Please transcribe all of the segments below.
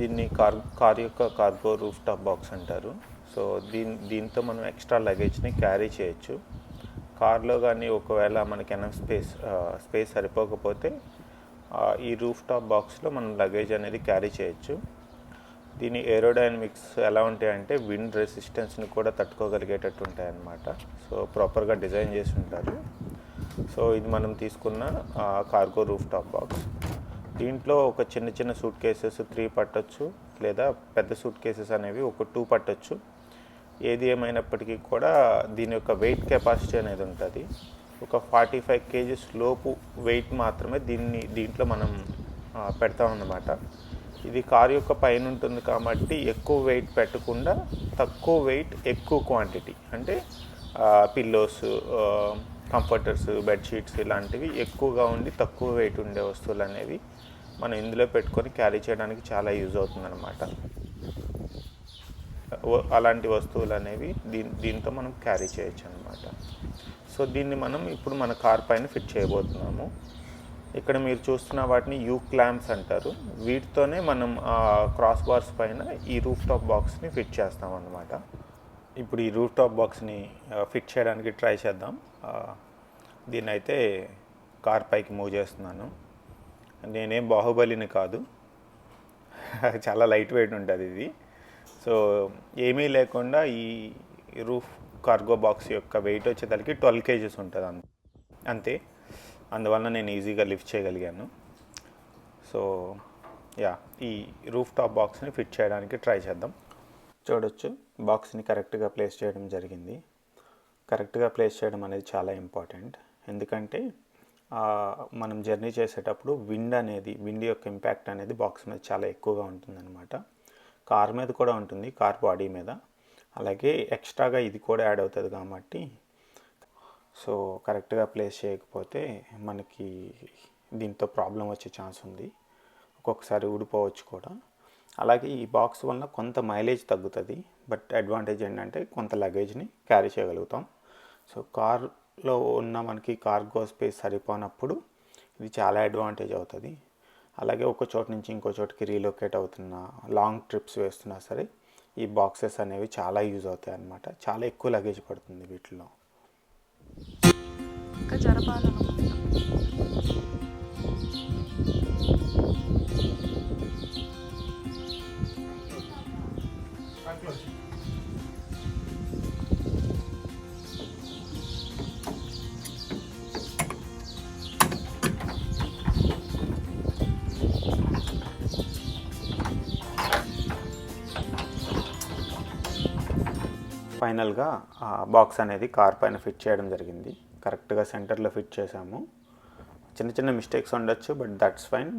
దీన్ని కార్ యొక్క cargo roof top box అంటారు. సో దీంతో మనం ఎక్స్ట్రా లగేజ్ని క్యారీ చేయొచ్చు. కార్లో కానీ ఒకవేళ మనకి ఎనఫ్ స్పేస్ సరిపోకపోతే ఈ రూఫ్ టాప్ బాక్స్లో మనం లగేజ్ అనేది క్యారీ చేయొచ్చు. దీని ఏరోడైనమిక్స్ ఎలా ఉంటాయంటే విండ్ రెసిస్టెన్స్ని కూడా తట్టుకోగలిగేటట్టు ఉంటాయన్నమాట. సో ప్రాపర్గా డిజైన్ చేసి ఉంటారు. సో ఇది మనం తీసుకున్న కార్గో రూఫ్ టాప్ బాక్స్. దీంట్లో ఒక చిన్న చిన్న సూట్ కేసెస్ 3 పట్టొచ్చు, లేదా పెద్ద సూట్ కేసెస్ అనేవి ఒక 2 పట్టొచ్చు. ఏది ఏమైనప్పటికీ కూడా దీని యొక్క వెయిట్ కెపాసిటీ అనేది ఉంటుంది. ఒక 45 kgs లోపు వెయిట్ మాత్రమే దీంట్లో మనం పెడతామన్నమాట. ఇది కార్ యొక్క పైన ఉంటుంది కాబట్టి ఎక్కువ వెయిట్ పెట్టకుండా తక్కువ వెయిట్ ఎక్కువ క్వాంటిటీ, అంటే పిల్లోస్, కంఫర్టర్స్, బెడ్షీట్స్ ఇలాంటివి ఎక్కువగా ఉండి తక్కువ వెయిట్ ఉండే వస్తువులు అనేవి మనం ఇందులో పెట్టుకొని క్యారీ చేయడానికి చాలా యూజ్ అవుతుందన్నమాట. అలాంటి వస్తువులు అనేవి దీంతో మనం క్యారీ చేయొచ్చు అనమాట. సో దీన్ని మనం ఇప్పుడు మన కార్ పైన ఫిట్ చేయబోతున్నాము. ఇక్కడ మీరు చూస్తున్న వాటిని యూ క్లాంప్స్ అంటారు. వీటితోనే మనం క్రాస్ బార్స్ పైన ఈ రూఫ్ టాప్ బాక్స్ని ఫిట్ చేస్తాం అన్నమాట. ఇప్పుడు ఈ రూఫ్ టాప్ బాక్స్ని ఫిట్ చేయడానికి ట్రై చేద్దాం. దీన్ని అయితే కార్ పైకి మూవ్ చేస్తున్నాను. నేనేం బాహుబలిని కాదు, చాలా లైట్ వెయిట్ ఉంటుంది ఇది. సో ఏమీ లేకుండా ఈ రూఫ్ కార్గో బాక్స్ యొక్క వెయిట్ వచ్చేసరికి 12 kgs ఉంటుంది అంతే. అందువలన నేను ఈజీగా లిఫ్ట్ చేయగలిగాను. సో ఈ రూఫ్ టాప్ బాక్స్ని ఫిట్ చేయడానికి ట్రై చేద్దాం. చూడొచ్చు, బాక్స్ని కరెక్ట్గా ప్లేస్ చేయడం జరిగింది. కరెక్ట్గా ప్లేస్ చేయడం అనేది చాలా ఇంపార్టెంట్. ఎందుకంటే మనం జర్నీ చేసేటప్పుడు విండ్ యొక్క ఇంపాక్ట్ అనేది బాక్స్ మీద చాలా ఎక్కువగా ఉంటుందన్నమాట. కార్ మీద కూడా ఉంటుంది, కార్ బాడీ మీద. అలాగే ఎక్స్ట్రాగా ఇది కూడా యాడ్ అవుతుంది కాబట్టి సో కరెక్ట్గా ప్లేస్ చేయకపోతే మనకి దీంతో ప్రాబ్లం వచ్చే ఛాన్స్ ఉంది. ఒక్కొక్కసారి ఊడిపోవచ్చు కూడా. అలాగే ఈ బాక్స్ వల్ల కొంత మైలేజ్ తగ్గుతుంది, బట్ అడ్వాంటేజ్ ఏంటంటే కొంత లగేజ్ని క్యారీ చేయగలుగుతాం. సో కార్లో ఉన్న మనకి కార్గో స్పేస్ సరిపోనప్పుడు ఇది చాలా అడ్వాంటేజ్ అవుతుంది. అలాగే ఒక చోటు నుంచి ఇంకో చోటుకి రీలొకేట్ అవుతున్నా, లాంగ్ ట్రిప్స్ వేస్తున్నా సరే ఈ బాక్సెస్ అనేవి చాలా యూజ్ అవుతాయి అన్నమాట. చాలా ఎక్కువ లగేజ్ పడుతుంది వీటిలో. ఇంకా జరపాలనుకుంటున్నాం. ఫైనల్గా బాక్స్ అనేది కార్ పైన ఫిట్ చేయడం జరిగింది. కరెక్ట్గా సెంటర్లో ఫిట్ చేసాము. చిన్న చిన్న మిస్టేక్స్ ఉండొచ్చు, బట్ దట్స్ ఫైన్.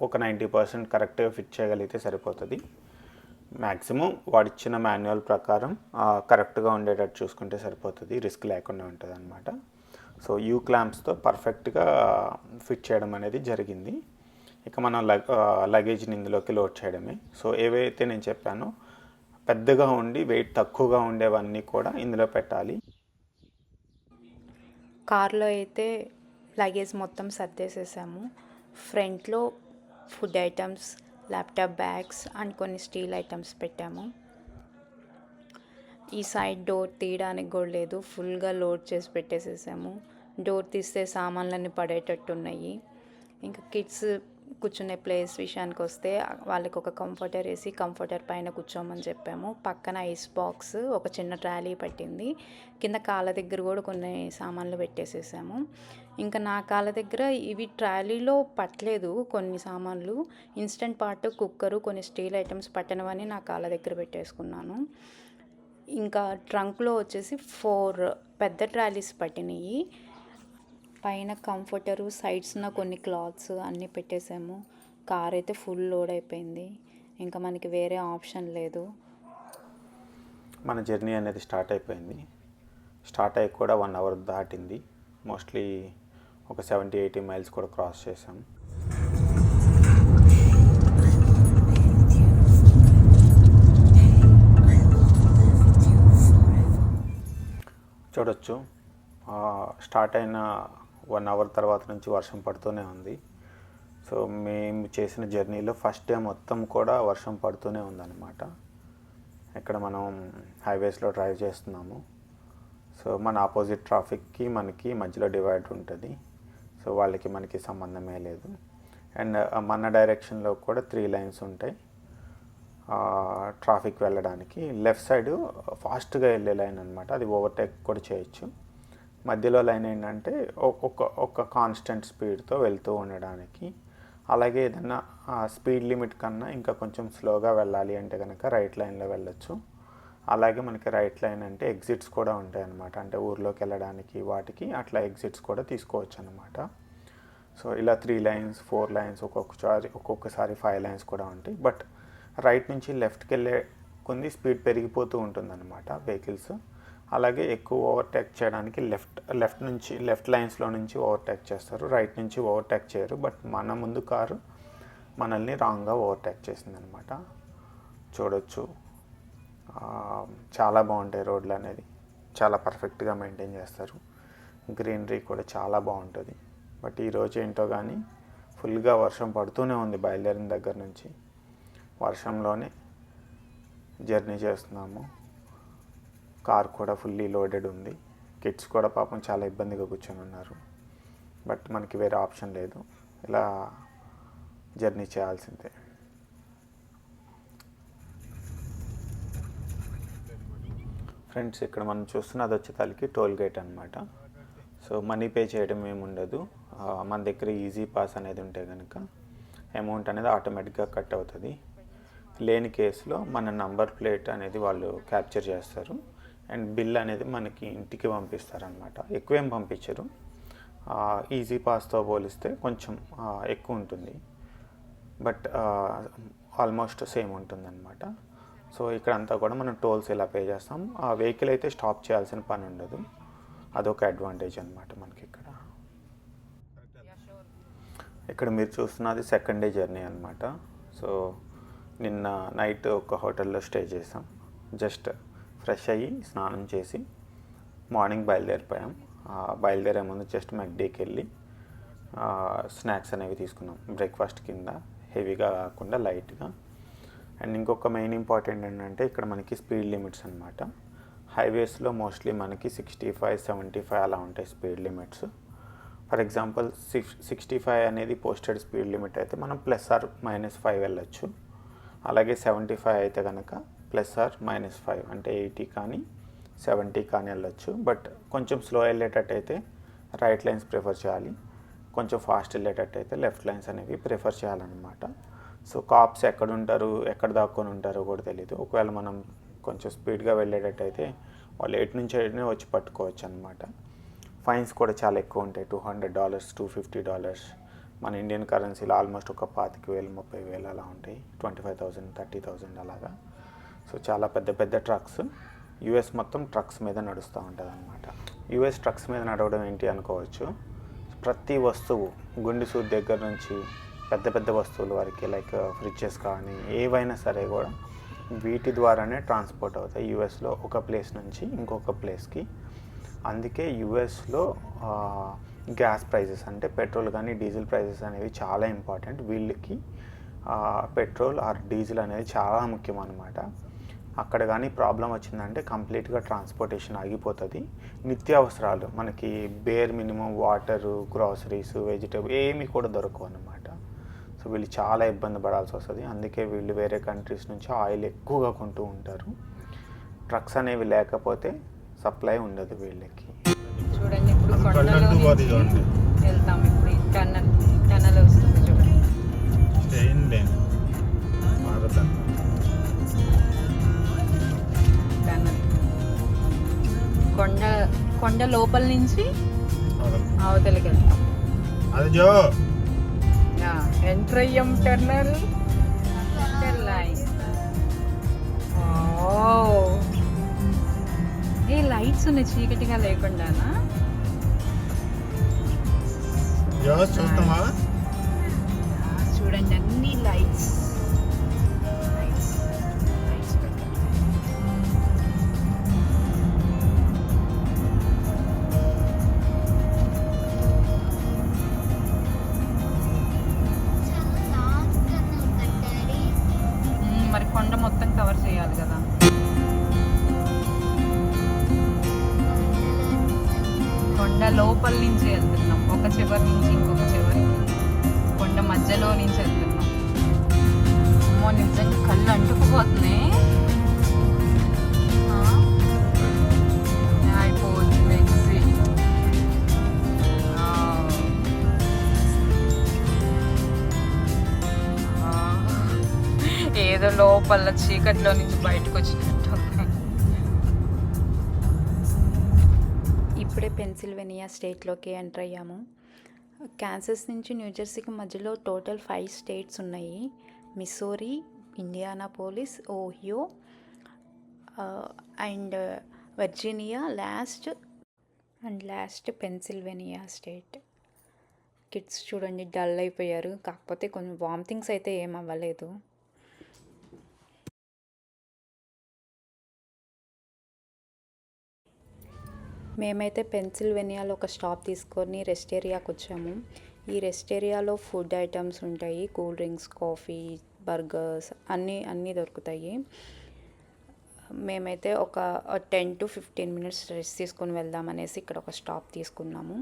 ఒక 90% కరెక్ట్గా ఫిట్ చేయగలిగితే సరిపోతుంది. మ్యాక్సిమం వాడిచ్చిన మాన్యువల్ ప్రకారం కరెక్ట్గా ఉండేటట్టు చూసుకుంటే సరిపోతుంది, రిస్క్ లేకుండా ఉంటుంది అనమాట. సో యూ క్లాంప్స్తో పర్ఫెక్ట్గా ఫిట్ చేయడం అనేది జరిగింది. ఇక మనం లగేజ్ని ఇందులోకి లోడ్ చేయడమే. సో ఏవైతే నేను చెప్పానో పెద్దగా ఉండి వెయిట్ తక్కువగా ఉండేవన్నీ కూడా ఇందులో పెట్టాలి. కార్లో అయితే లగేజ్ మొత్తం సర్దేసేసాము. ఫ్రంట్లో food items, laptop bags and కొన్ని స్టీల్ ఐటమ్స్ పెట్టాము. ఈ సైడ్ డోర్ తీయడానికి కూడా లేదు, ఫుల్గా లోడ్ చేసి పెట్టేసేసాము. డోర్ తీస్తే సామాన్లన్నీ పడేటట్టున్నాయి. ఇంకా కిడ్స్ కూర్చునే ప్లేస్ విషయానికి వస్తే వాళ్ళకి ఒక కంఫర్టర్ వేసి కంఫర్టర్ పైన కూర్చోమని చెప్పాము. పక్కన ఐస్ బాక్స్, ఒక చిన్న ట్రాలీ పట్టింది. కింద కాళ్ళ దగ్గర కూడా కొన్ని సామాన్లు పెట్టేసేసాము. ఇంకా నా కాళ్ళ దగ్గర ఇవి ట్రాలీలో పట్టలేదు, కొన్ని సామాన్లు ఇన్స్టెంట్ పార్ట్, కుక్కరు, కొన్ని స్టీల్ ఐటమ్స్ పట్టనవని నా కాళ్ళ దగ్గర పెట్టేసుకున్నాను. ఇంకా ట్రంక్లో వచ్చేసి 4 పెద్ద ట్రాలీస్ పట్టినాయి. పైన కంఫర్టరు, సైడ్స్న కొన్ని క్లాత్స్ అన్నీ పెట్టేసాము. కార్ అయితే ఫుల్ లోడ్ అయిపోయింది. ఇంకా మనకి వేరే ఆప్షన్ లేదు. మన జర్నీ అనేది స్టార్ట్ అయిపోయింది. స్టార్ట్ అయ్యి కూడా 1 hour దాటింది. మోస్ట్లీ ఒక 70-80 miles కూడా క్రాస్ చేసాం. చూడొచ్చు, స్టార్ట్ అయిన 1 hour తర్వాత నుంచి వర్షం పడుతూనే ఉంది. సో సో మేము చేసిన జర్నీలో ఫస్ట్ డే మొత్తం కూడా వర్షం పడుతూనే ఉందన్నమాట. ఇక్కడ మనం హైవేస్లో డ్రైవ్ చేస్తున్నాము. సో మన ఆపోజిట్ ట్రాఫిక్కి మనకి మధ్యలో డివైడర్ ఉంటుంది. సో వాళ్ళకి మనకి సంబంధమే లేదు. అండ్ మన డైరెక్షన్లో కూడా 3 లైన్స్ ఉంటాయి ట్రాఫిక్ వెళ్ళడానికి. లెఫ్ట్ సైడ్ ఫాస్ట్గా వెళ్ళే లైన్ అనమాట, అది ఓవర్టేక్ కూడా చేయొచ్చు. మధ్యలో లైన్ ఏంటంటే ఒక కాన్స్టెంట్ స్పీడ్తో వెళ్తూ ఉండడానికి. అలాగే ఏదన్నా స్పీడ్ లిమిట్ కన్నా ఇంకా కొంచెం స్లోగా వెళ్ళాలి అంటే కనుక రైట్ లైన్లో వెళ్ళొచ్చు. అలాగే మనకి రైట్ లైన్ అంటే ఎగ్జిట్స్ కూడా ఉంటాయి అన్నమాట, అంటే ఊర్లోకి వెళ్ళడానికి వాటికి అట్లా ఎగ్జిట్స్ కూడా తీసుకోవచ్చు అన్నమాట. సో ఇలా 3 లైన్స్ 4 లైన్స్ ఒక్కొక్కసారి 5 లైన్స్ కూడా ఉంటాయి. బట్ రైట్ నుంచి లెఫ్ట్కి వెళ్ళే కొన్ని స్పీడ్ పెరిగిపోతూ ఉంటుందన్నమాట వెహికల్స్. అలాగే ఎక్కువ ఓవర్టేక్ చేయడానికి లెఫ్ట్ లైన్స్లో నుంచి ఓవర్టేక్ చేస్తారు, రైట్ నుంచి ఓవర్టేక్ చేయరు. బట్ మన ముందు కారు మనల్ని రాంగ్గా ఓవర్టేక్ చేసిందనమాట. చూడొచ్చు, చాలా బాగుంటాయి రోడ్లు అనేది, చాలా పర్ఫెక్ట్గా మెయింటైన్ చేస్తారు. గ్రీనరీ కూడా చాలా బాగుంటుంది. బట్ ఈరోజు ఏంటో కానీ ఫుల్గా వర్షం పడుతూనే ఉంది. బయలుదేరిన దగ్గర నుంచి వర్షంలోనే జర్నీ చేస్తున్నాము. కార్ కూడా ఫుల్లీ లోడెడ్ ఉంది. కిడ్స్ కూడా పాపం చాలా ఇబ్బందిగా కూర్చొని ఉన్నారు. బట్ మనకి వేరే ఆప్షన్ లేదు, ఇలా జర్నీ చేయాల్సిందే. ఫ్రెండ్స్, ఇక్కడ మనం చూస్తున్నది వచ్చేసరికి టోల్ గేట్ అనమాట. సో మనీ పే చేయడం ఏమి ఉండదు. మన దగ్గర ఈజీ పాస్ అనేది ఉంటే కనుక అమౌంట్ అనేది ఆటోమేటిక్గా కట్ అవుతుంది. లేని కేసులో మన నంబర్ ప్లేట్ అనేది వాళ్ళు క్యాప్చర్ చేస్తారు అండ్ బిల్ అనేది మనకి ఇంటికి పంపిస్తారనమాట. ఎక్కువేం పంపించరు, ఈజీ పాస్తో పోలిస్తే కొంచెం ఎక్కువ ఉంటుంది, బట్ ఆల్మోస్ట్ సేమ్ ఉంటుందన్నమాట. సో ఇక్కడంతా కూడా మనం టోల్స్ ఇలా పే చేస్తాం. ఆ వెహికల్ అయితే స్టాప్ చేయాల్సిన పని ఉండదు, అదొక అడ్వాంటేజ్ అనమాట మనకి ఇక్కడ. ఇక్కడ మీరు చూస్తున్నది సెకండ్ డే జర్నీ అనమాట. సో నిన్న నైట్ ఒక హోటల్లో స్టే చేసాం. జస్ట్ ఫ్రెష్ అయ్యి స్నానం చేసి మార్నింగ్ బయలుదేరిపోయాం. బయలుదేరే ముందు జస్ట్ మెక్డీకి వెళ్ళి స్నాక్స్ అనేవి తీసుకున్నాం, బ్రేక్ఫాస్ట్ కింద, హెవీగా కాకుండా లైట్గా. అండ్ ఇంకొక మెయిన్ ఇంపార్టెంట్ ఏంటంటే ఇక్కడ మనకి స్పీడ్ లిమిట్స్ అనమాట. హైవేస్లో మోస్ట్లీ మనకి 65, 75 అలా ఉంటాయి స్పీడ్ లిమిట్స్. ఫర్ ఎగ్జాంపుల్ 65 అనేది పోస్టెడ్ స్పీడ్ లిమిట్ అయితే మనం +or-5 వెళ్ళొచ్చు. అలాగే 75 అయితే కనుక +or-5 అంటే 80 కానీ 70 కానీ వెళ్ళొచ్చు. బట్ కొంచెం స్లో వెళ్ళేటట్టు అయితే రైట్ లైన్స్ ప్రిఫర్ చేయాలి, కొంచెం ఫాస్ట్ వెళ్ళేటట్టు అయితే లెఫ్ట్ లైన్స్ అనేవి ప్రిఫర్ చేయాలన్నమాట. సో కాప్స్ ఎక్కడ ఉంటారు, ఎక్కడ దాక్కొని ఉంటారో కూడా తెలియదు. ఒకవేళ మనం కొంచెం స్పీడ్గా వెళ్ళేటట్టు అయితే వాళ్ళు ఎటు నుంచి వచ్చి పట్టుకోవచ్చు అనమాట. ఫైన్స్ కూడా చాలా ఎక్కువ ఉంటాయి, $200, $250. మన ఇండియన్ కరెన్సీలో ఆల్మోస్ట్ ఒక 25,000, 30,000 అలా ఉంటాయి, 25,000, 30,000 అలాగా. సో చాలా పెద్ద పెద్ద ట్రక్స్. యూఎస్ మొత్తం ట్రక్స్ మీద నడుస్తూ ఉంటుంది అనమాట. యూఎస్ ట్రక్స్ మీద నడవడం ఏంటి అనుకోవచ్చు, ప్రతి వస్తువు గుండె సూది దగ్గర నుంచి పెద్ద పెద్ద వస్తువుల వరకు, లైక్ ఫ్రిడ్జెస్ కానీ ఏవైనా సరే కూడా వీటి ద్వారానే ట్రాన్స్పోర్ట్ అవుతాయి యూఎస్లో ఒక ప్లేస్ నుంచి ఇంకొక ప్లేస్కి. అందుకే యూఎస్లో గ్యాస్ ప్రైజెస్ అంటే పెట్రోల్ కానీ డీజిల్ ప్రైజెస్ అనేవి చాలా ఇంపార్టెంట్. వీళ్ళకి పెట్రోల్ ఆర్ డీజిల్ అనేది చాలా ముఖ్యం అన్నమాట. అక్కడ కానీ ప్రాబ్లం వచ్చిందంటే కంప్లీట్గా ట్రాన్స్పోర్టేషన్ ఆగిపోతుంది. నిత్యావసరాలు మనకి bear minimum water, groceries, vegetable ఏమీ కూడా దొరకవు అన్నమాట. సో వీళ్ళు చాలా ఇబ్బంది పడాల్సి వస్తుంది. అందుకే వీళ్ళు వేరే కంట్రీస్ నుంచి ఆయిల్ ఎక్కువగా కొంటూ ఉంటారు. ట్రక్స్ అనేవి లేకపోతే సప్లై ఉండదు వీళ్ళకి. చూడండి, ఇప్పుడు వెళ్తాం. ఇప్పుడు టనల్ వస్తుంది చూడండి. టనల్ కొండ లోపల నుంచి అవతలకి వెళ్తాం. ఎంటర్ అయ్యాం టర్నల్ లైన్. ఏ లైట్స్ ఉన్నాయి చీకటిగా లేకుండానా? చూడండి అన్ని లైట్స్. కొండ మొత్తం కవర్ చేయాలి కదా. కొండ లోపల నుంచి వెళ్తున్నాం, ఒక చివరి నుంచి ఇంకొక చివరికి, కొండ మధ్యలో నుంచి వెళ్తున్నాం. అమ్మో నిజంగా కళ్ళు అంటుకుపోతున్నాయి. అయిపోతుంది ఎగ్జిట్. ఏదో లోపల చీకట్లో నుంచి బయటకు వచ్చినట్టు. ఇప్పుడే పెన్సిల్వేనియా స్టేట్లోకి ఎంటర్ అయ్యాము. కాన్సస్ నుంచి న్యూజెర్సీకి మధ్యలో టోటల్ 5 స్టేట్స్ ఉన్నాయి. Missouri, Indianapolis, Ohio and Virginia, last Pennsylvania state. Kids చూడండి డల్ అయిపోయారు, కాకపోతే కొంచెం వామిటింగ్స్ అయితే ఏం అవ్వలేదు. మేమైతే పెన్సిల్వేనియాలో ఒక స్టాప్ తీసుకొని రెస్ట్ ఏరియాకి వచ్చాము. ఈ రెస్ట్ ఏరియాలో ఫుడ్ ఐటమ్స్ ఉంటాయి, కూల్ డ్రింక్స్, కాఫీ, బర్గర్స్ అన్నీ దొరుకుతాయి. మేమైతే ఒక 10 to 15 minutes రెస్ట్ తీసుకొని వెళ్దామనేసి ఇక్కడ ఒక స్టాప్ తీసుకున్నాము.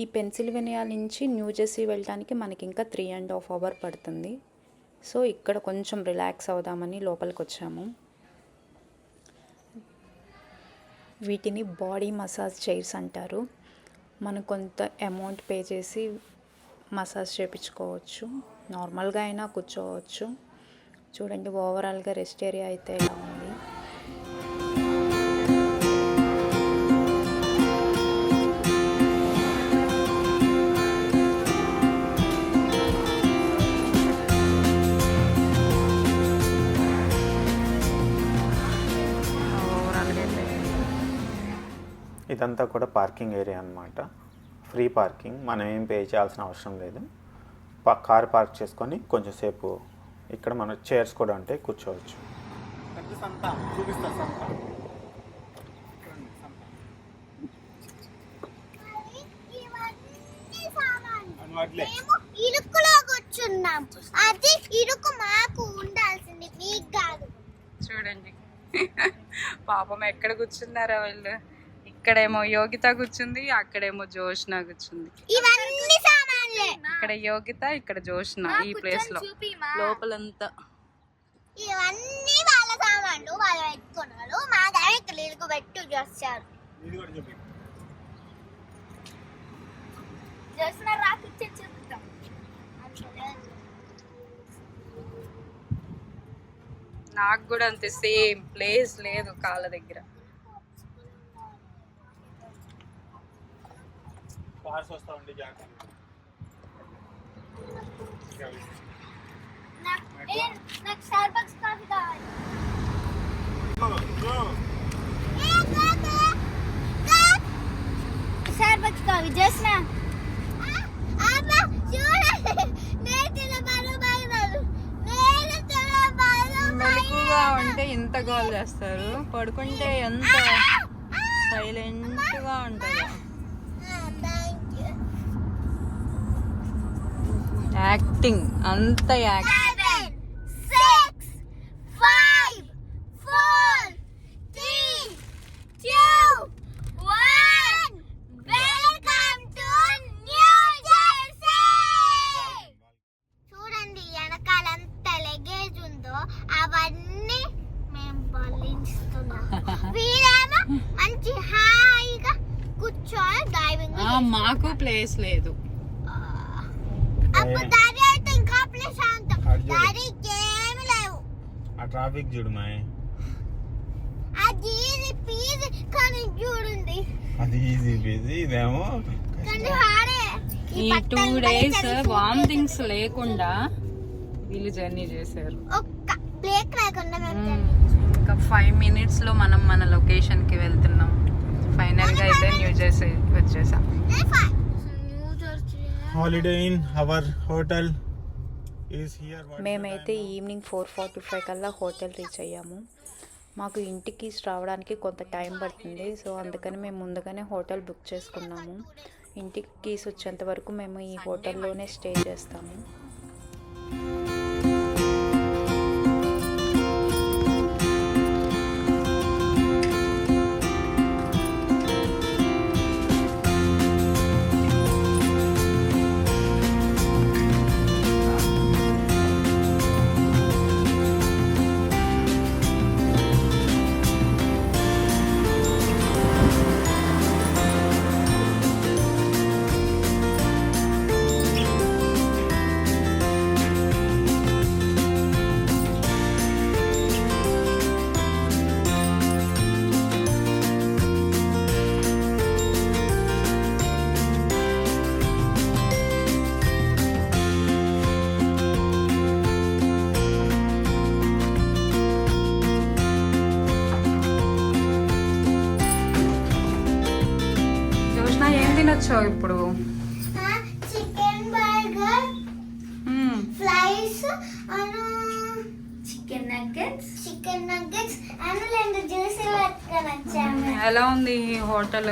ఈ పెన్సిల్వేనియా నుంచి న్యూజెర్సీ వెళ్ళడానికి మనకి ఇంకా 3.5 hours పడుతుంది. సో ఇక్కడ కొంచెం రిలాక్స్ అవుదామని లోపలికి వచ్చాము. వీటిని బాడీ మసాజ్ చైర్స్ అంటారు. మనం కొంత అమౌంట్ పే చేసి మసాజ్ చేయించుకోవచ్చు, నార్మల్గా అయినా కూర్చోవచ్చు. చూడండి ఓవరాల్గా రెస్ట్ ఏరియా అయితే ఇలా ఉంది. ఇదంతా కూడా పార్కింగ్ ఏరియా అన్నమాట. ఫ్రీ పార్కింగ్, మనం ఏం పే చేయాల్సిన అవసరం లేదు. కార్ పార్క్ చేసుకొని కొంచెం సేపు ఇక్కడ మన చైర్స్ కూడా ఉంటాయి, కూర్చోవచ్చు. ఇరుకులో కూర్చున్నాం, అది ఇరుకు మాకు ఉండాల్సింది, మీకు కాదు. చూడండి పాపం ఎక్కడ కూర్చున్నారా వీళ్ళు. ఇక్కడేమో యోగిత కూర్చుంది, అక్కడేమో జోష్న కూర్చుంది. ఇవన్నీ సామాన్లే. ఇక్కడ యోగిత, ఇక్కడ జోష్న. ఈ ప్లేస్ లో లోపలంతా ఇవన్నీ వాళ్ళ సామాన్లు, వాళ్ళు పెట్టుకున్నారు. మా దగ్గర ఇక్కడ ఇరుకు పెట్టు చేస్తారు. నాకు కూడా అంతే, సేమ్ ప్లేస్ లేదు కాళ్ళ దగ్గర. నాకు స్టార్బక్స్ కాఫీ కావాలి. స్టార్బక్స్ కాఫీ చేసిన మెలకుగా ఉంటే ఇంత గోల్ చేస్తారు, పడుకుంటే ఎంత సైలెంట్ గా ఉంటుంది. యాక్టింగ్ అంత acting. 7, 6, 5, 4, 3, 2, 1. Welcome to new Jersey. చూడండి వెనకాలంత లగేజ్ ఉందో అవన్నీ మేము బలిస్తున్నాం. వీరేమో మంచి హాయిగా కూర్చొని డ్రైవింగ్. మాకు ప్లేస్ లేదు. అప్పుడు డాడీ అయితే ఇంకా ప్లేస్ అంటాం. డాడీ ఏమి లేవు. ఆ ట్రాఫిక్ చూడు మాయ్, అది ఈజీ పీజీ కానీ చూడండి, అది ఈజీ పీజీ, ఇదేమో కానీ హాడే. ఈ 2 days వామిటింగ్స్ లేకుండా వీళ్ళు జర్నీ చేశారు. ఒక్క బ్రేక్ లేకుండా మేము ఇంకా 5 minutes లో మనం మన లొకేషన్ కి వెళ్తున్నాం. ఫైనల్ గా అయితే న్యూ జెర్సీ వచ్చేసాం. Holiday in our hotel is here. మేమైతే ఈవినింగ్ 4:45 కల్లా హోటల్ రీచ్ అయ్యాము. మాకు ఇంటికి రావడానికి కొంత టైం పడుతుంది, సో అందుకని మేము ముందుగానే హోటల్ బుక్ చేసుకున్నాము. ఇంటికి కీస్ వచ్చేంత వరకు మేము ఈ హోటల్లోనే స్టే చేస్తాము. వచ్చావు ఇప్పుడు? Chicken burger, fries Anu chicken nuggets and 2 జ్యూసులు పట్టుకొని వచ్చాము. ఎలా ఉంది ఈ హోటల్?